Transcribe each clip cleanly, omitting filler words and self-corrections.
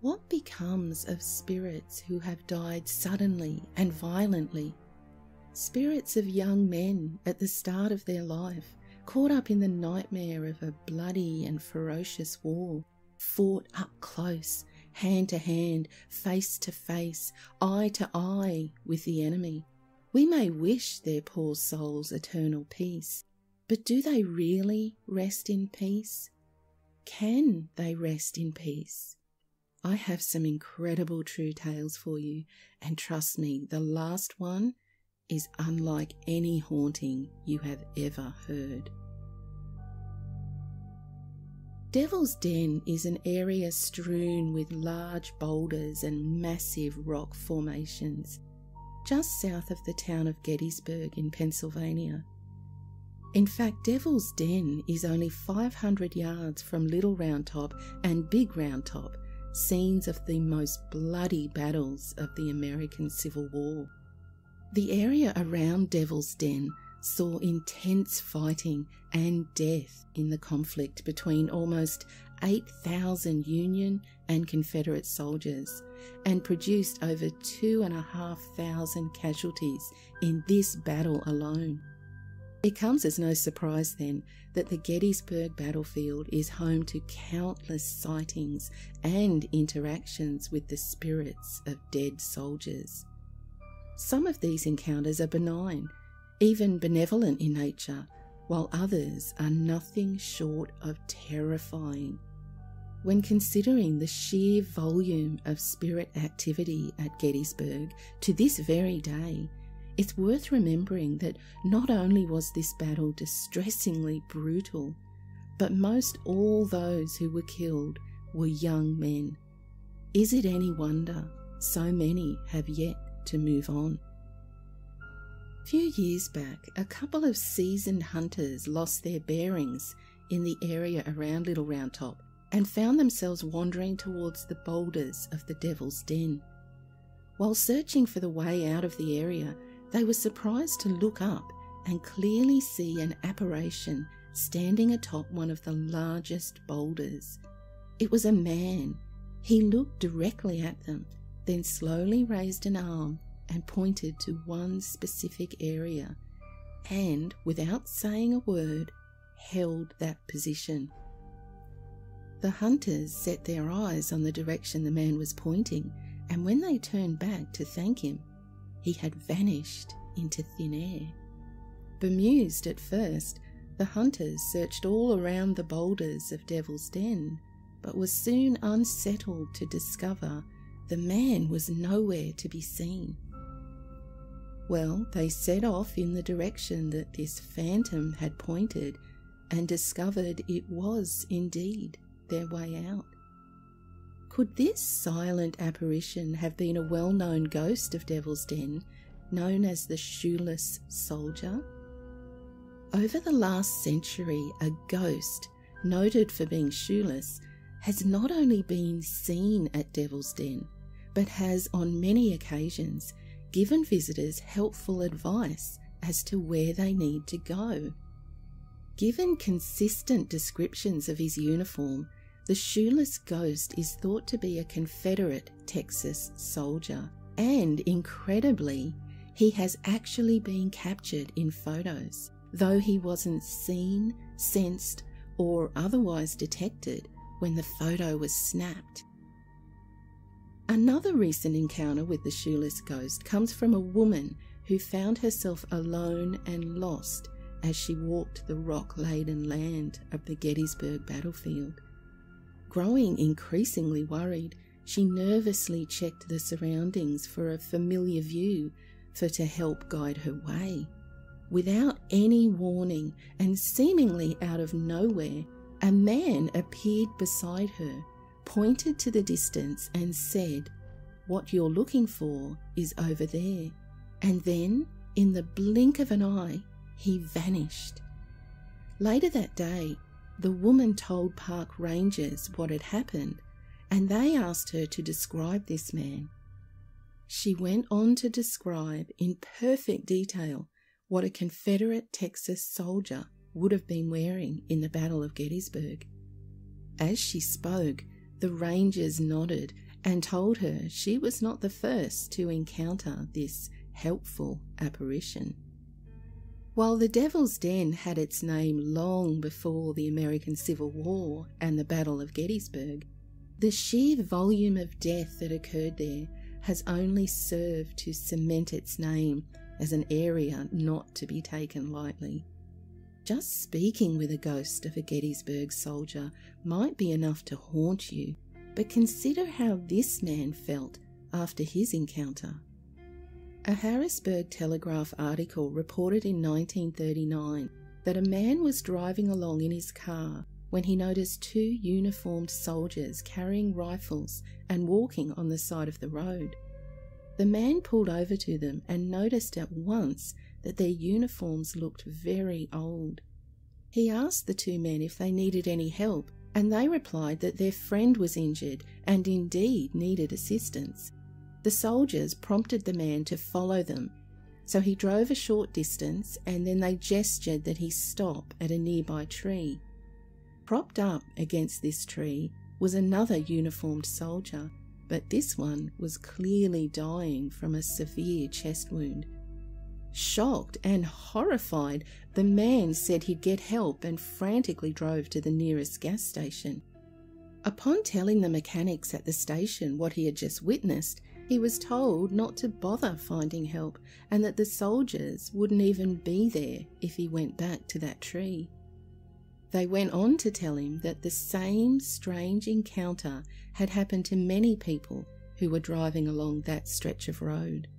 what becomes of spirits who have died suddenly and violently? Spirits of young men at the start of their life, caught up in the nightmare of a bloody and ferocious war, fought up close, hand to hand, face to face, eye to eye with the enemy. We may wish their poor souls eternal peace, but do they really rest in peace? Can they rest in peace? I have some incredible true tales for you, and trust me, the last one is unlike any haunting you have ever heard. Devil's Den is an area strewn with large boulders and massive rock formations, just south of the town of Gettysburg in Pennsylvania. In fact, Devil's Den is only 500 yards from Little Round Top and Big Round Top, scenes of the most bloody battles of the American Civil War. The area around Devil's Den saw intense fighting and death in the conflict between almost 8,000 Union and Confederate soldiers, and produced over 2,500 casualties in this battle alone. It comes as no surprise then that the Gettysburg battlefield is home to countless sightings and interactions with the spirits of dead soldiers. Some of these encounters are benign, even benevolent in nature, while others are nothing short of terrifying. When considering the sheer volume of spirit activity at Gettysburg to this very day, it's worth remembering that not only was this battle distressingly brutal, but most all those who were killed were young men. Is it any wonder so many have yet to move on? A few years back, a couple of seasoned hunters lost their bearings in the area around Little Round Top and found themselves wandering towards the boulders of the Devil's Den. While searching for the way out of the area, they were surprised to look up and clearly see an apparition standing atop one of the largest boulders. It was a man. He looked directly at them, then slowly raised an arm and pointed to one specific area, and, without saying a word, held that position. The hunters set their eyes on the direction the man was pointing, and when they turned back to thank him, he had vanished into thin air. Bemused at first, the hunters searched all around the boulders of Devil's Den, but were soon unsettled to discover the man was nowhere to be seen. Well, they set off in the direction that this phantom had pointed and discovered it was indeed their way out. Could this silent apparition have been a well-known ghost of Devil's Den, known as the shoeless soldier? Over the last century, a ghost, noted for being shoeless, has not only been seen at Devil's Den, but has on many occasions given visitors helpful advice as to where they need to go. Given consistent descriptions of his uniform, the shoeless ghost is thought to be a Confederate Texas soldier, and incredibly, he has actually been captured in photos, though he wasn't seen, sensed, or otherwise detected when the photo was snapped. Another recent encounter with the shoeless ghost comes from a woman who found herself alone and lost as she walked the rock-laden land of the Gettysburg battlefield. Growing increasingly worried, she nervously checked the surroundings for a familiar view to help guide her way. Without any warning and seemingly out of nowhere, a man appeared beside her, pointed to the distance and said, "What you're looking for is over there." And then, in the blink of an eye, he vanished. Later that day, the woman told park rangers what had happened, and they asked her to describe this man. She went on to describe in perfect detail what a Confederate Texas soldier would have been wearing in the Battle of Gettysburg. As she spoke, the rangers nodded and told her she was not the first to encounter this helpful apparition. While the Devil's Den had its name long before the American Civil War and the Battle of Gettysburg, the sheer volume of death that occurred there has only served to cement its name as an area not to be taken lightly. Just speaking with a ghost of a Gettysburg soldier might be enough to haunt you, but consider how this man felt after his encounter. A Harrisburg Telegraph article reported in 1939 that a man was driving along in his car when he noticed two uniformed soldiers carrying rifles and walking on the side of the road. The man pulled over to them and noticed at once that their uniforms looked very old. He asked the two men if they needed any help, and they replied that their friend was injured and indeed needed assistance. The soldiers prompted the man to follow them, so he drove a short distance and then they gestured that he stop at a nearby tree. Propped up against this tree was another uniformed soldier, but this one was clearly dying from a severe chest wound. Shocked and horrified, the man said he'd get help and frantically drove to the nearest gas station. Upon telling the mechanics at the station what he had just witnessed, he was told not to bother finding help and that the soldiers wouldn't even be there if he went back to that tree. They went on to tell him that the same strange encounter had happened to many people who were driving along that stretch of road.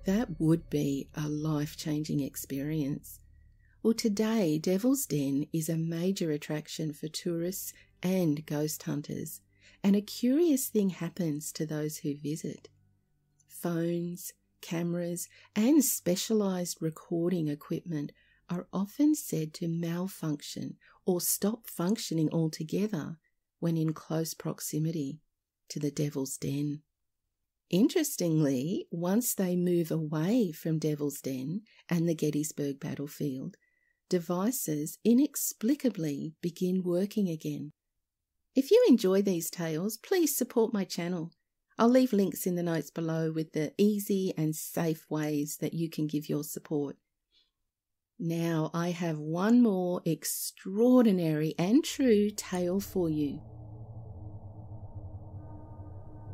That would be a life-changing experience. Well, today, Devil's Den is a major attraction for tourists and ghost hunters, and a curious thing happens to those who visit. Phones, cameras, and specialized recording equipment are often said to malfunction or stop functioning altogether when in close proximity to the Devil's Den. Interestingly, once they move away from Devil's Den and the Gettysburg battlefield, devices inexplicably begin working again. If you enjoy these tales, please support my channel. I'll leave links in the notes below with the easy and safe ways that you can give your support. Now I have one more extraordinary and true tale for you.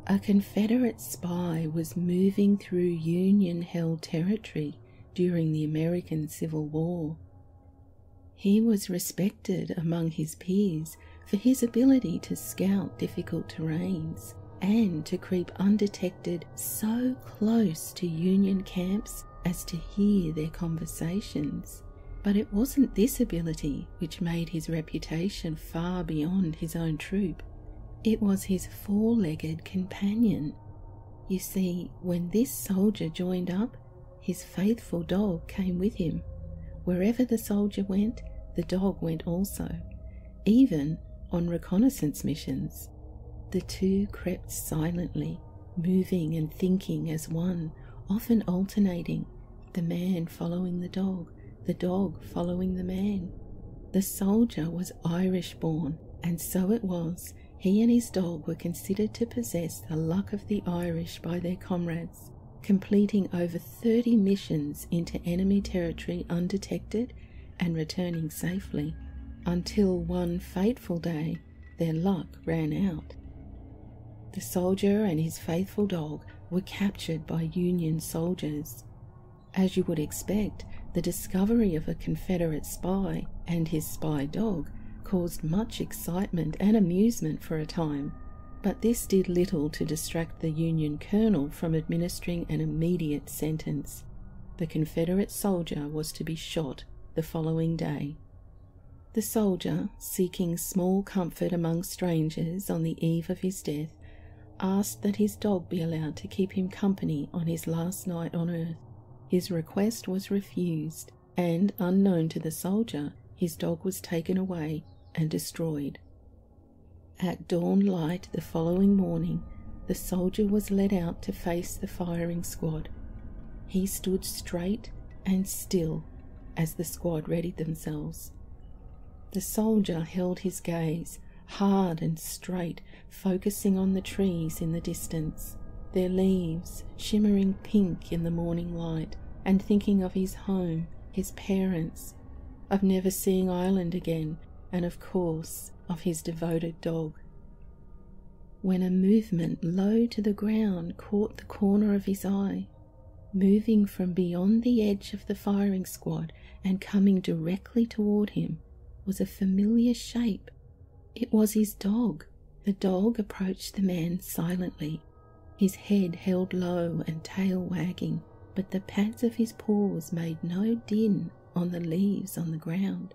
A Confederate spy was moving through Union-held territory during the American Civil War. He was respected among his peers for his ability to scout difficult terrains and to creep undetected so close to Union camps as to hear their conversations. But it wasn't this ability which made his reputation far beyond his own troop. It was his four-legged companion. You see, when this soldier joined up, his faithful dog came with him. Wherever the soldier went, the dog went also, even on reconnaissance missions. The two crept silently, moving and thinking as one, often alternating, the man following the dog following the man. The soldier was Irish-born, and so it was he and his dog were considered to possess the luck of the Irish by their comrades, completing over 30 missions into enemy territory undetected and returning safely, until one fateful day their luck ran out. The soldier and his faithful dog were captured by Union soldiers. As you would expect, the discovery of a Confederate spy and his spy dog caused much excitement and amusement for a time, but this did little to distract the Union colonel from administering an immediate sentence. The Confederate soldier was to be shot the following day. The soldier, seeking small comfort among strangers on the eve of his death, asked that his dog be allowed to keep him company on his last night on earth. His request was refused, and, unknown to the soldier, his dog was taken away and destroyed. At dawn light the following morning, the soldier was led out to face the firing squad. He stood straight and still as the squad readied themselves. The soldier held his gaze, hard and straight, focusing on the trees in the distance, their leaves shimmering pink in the morning light, and thinking of his home, his parents, of never seeing Ireland again, and of course of his devoted dog. When a movement low to the ground caught the corner of his eye, moving from beyond the edge of the firing squad and coming directly toward him, was a familiar shape. It was his dog. The dog approached the man silently, his head held low and tail wagging, but the pads of his paws made no din on the leaves on the ground.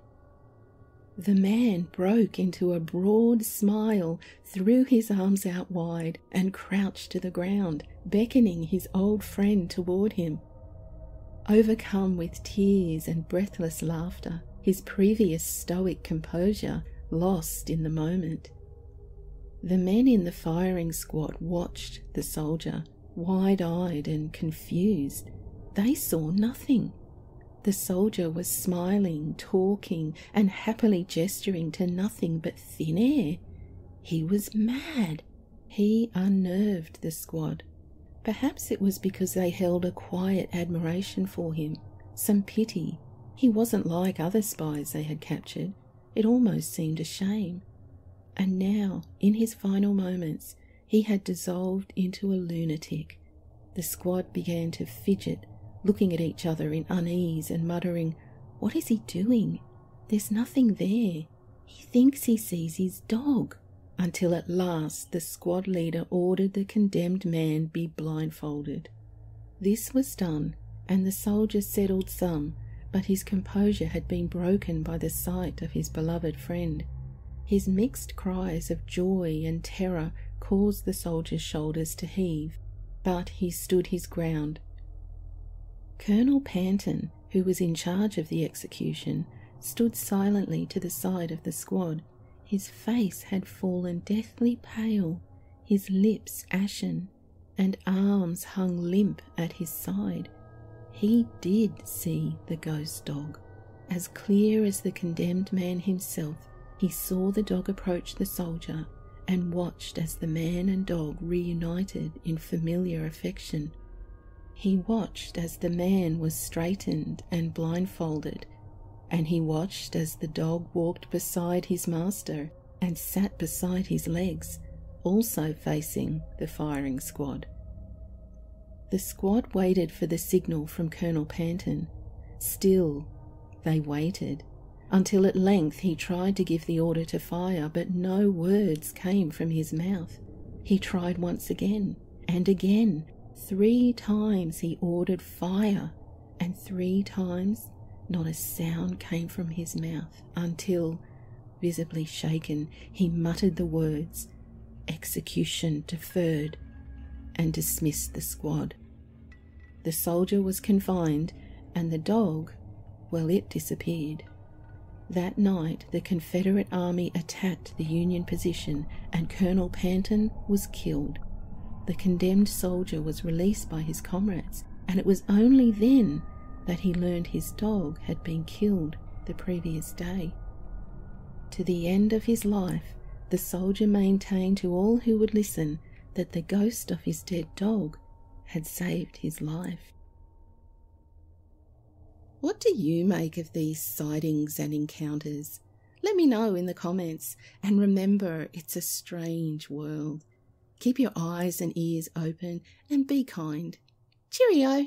The man broke into a broad smile, threw his arms out wide, and crouched to the ground, beckoning his old friend toward him. Overcome with tears and breathless laughter, his previous stoic composure lost in the moment. The men in the firing squad watched the soldier, wide-eyed and confused. They saw nothing. The soldier was smiling, talking, and happily gesturing to nothing but thin air. He was mad. He unnerved the squad. Perhaps it was because they held a quiet admiration for him, some pity. He wasn't like other spies they had captured. It almost seemed a shame. And now, in his final moments, he had dissolved into a lunatic. The squad began to fidget, looking at each other in unease and muttering, "What is he doing? There's nothing there. He thinks he sees his dog." Until at last the squad leader ordered the condemned man be blindfolded. This was done, and the soldier settled some, but his composure had been broken by the sight of his beloved friend. His mixed cries of joy and terror caused the soldier's shoulders to heave, but he stood his ground. Colonel Panton, who was in charge of the execution, stood silently to the side of the squad. His face had fallen deathly pale, his lips ashen, and arms hung limp at his side. He did see the ghost dog. As clear as the condemned man himself, he saw the dog approach the soldier and watched as the man and dog reunited in familiar affection. He watched as the man was straightened and blindfolded, and he watched as the dog walked beside his master and sat beside his legs, also facing the firing squad. The squad waited for the signal from Colonel Panton. Still, they waited, until at length he tried to give the order to fire, but no words came from his mouth. He tried once again, and again. 3 times he ordered fire, and 3 times not a sound came from his mouth, until, visibly shaken, he muttered the words, "Execution deferred," and dismissed the squad. The soldier was confined, and the dog, well, it disappeared. That night the Confederate army attacked the Union position, and Colonel Panton was killed. The condemned soldier was released by his comrades, and it was only then that he learned his dog had been killed the previous day. To the end of his life, the soldier maintained to all who would listen that the ghost of his dead dog had saved his life. What do you make of these sightings and encounters? Let me know in the comments, and remember, it's a strange world. Keep your eyes and ears open and be kind. Cheerio!